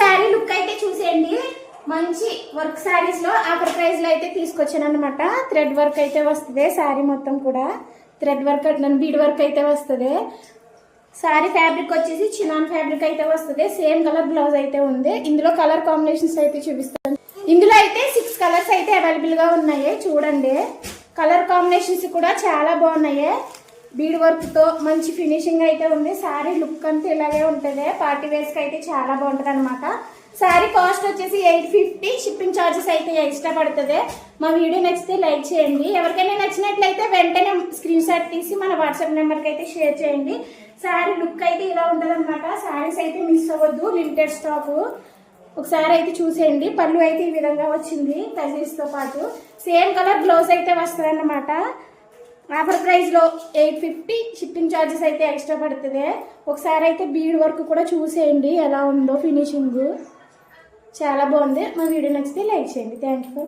Sari look అయితే చూసేయండి. మంచి వర్క్ శారీస్ లో ఆఫర్ ప్రైస్ లో అయితే తీసుకొచ్చాను అనమాట. థ్రెడ్ వర్క్ అయితే వస్తుంది శారీ మొత్తం కూడా. థ్రెడ్ వర్క్ బీడ్ వర్క్ అయితే వస్తుంది. శారీ ఫ్యాబ్రిక్ వచ్చేసి చినాన్ ఫ్యాబ్రిక్ అయితే వస్తుంది. సేమ్ కలర్ బ్లౌజ్ అయితే ఉంది. ఇందులో కలర్ కాంబినేషన్స్ అయితే చూపిస్తాను. ఇందులో అయితే 6 కలర్స్ అయితే అవైలబుల్ గా ఉన్నాయి. చూడండి కలర్ కాంబినేషన్స్ కూడా చాలా బాగున్నాయి. బీడ్ వర్క్ తో మంచి ఫినిషింగ్ అయితే ఉంది. శారీ లుక్ అంతా ఇలాగే ఉంటుంది. పార్టీ వేర్స్ కి అయితే చాలా బాగుంటది అనమాట. శారీ కాస్ట్ వచ్చేసి 850. షిప్పింగ్ ఛార్జెస్ అయితే ఎక్స్ట్రా పడుతుంది. మా వీడియో నచ్చితే లైక్ చేయండి. ఎవరికైనా నచ్చినట్లయితే వెంటనే స్క్రీన్ షాట్ తీసి మన వాట్సాప్ నెంబర్కి అయితే షేర్ చేయండి. శారీ లుక్ అయితే ఇలా ఉంటుంది అనమాట. శారీస్ అయితే మిస్ అవ్వద్దు. Limited stock. ఒకసారి అయితే చూసేయండి. పళ్ళు అయితే ఈ విధంగా వచ్చింది టజిల్స్ తో పాటు. సేమ్ కలర్ బ్లౌజ్ అయితే వస్తుంది అన్నమాట. ఆఫర్ ప్రైస్ లో 850. షిప్పింగ్ ఛార్జెస్ అయితే ఎక్స్ట్రా పడుతుంది. ఒకసారి అయితే బీడ్ వర్క్ కూడా చూసేయండి ఎలా ఉందో ఫినిషింగ్. చాలా బాగుంది. మా వీడియో నచ్చితే లైక్ చేయండి. Thank you.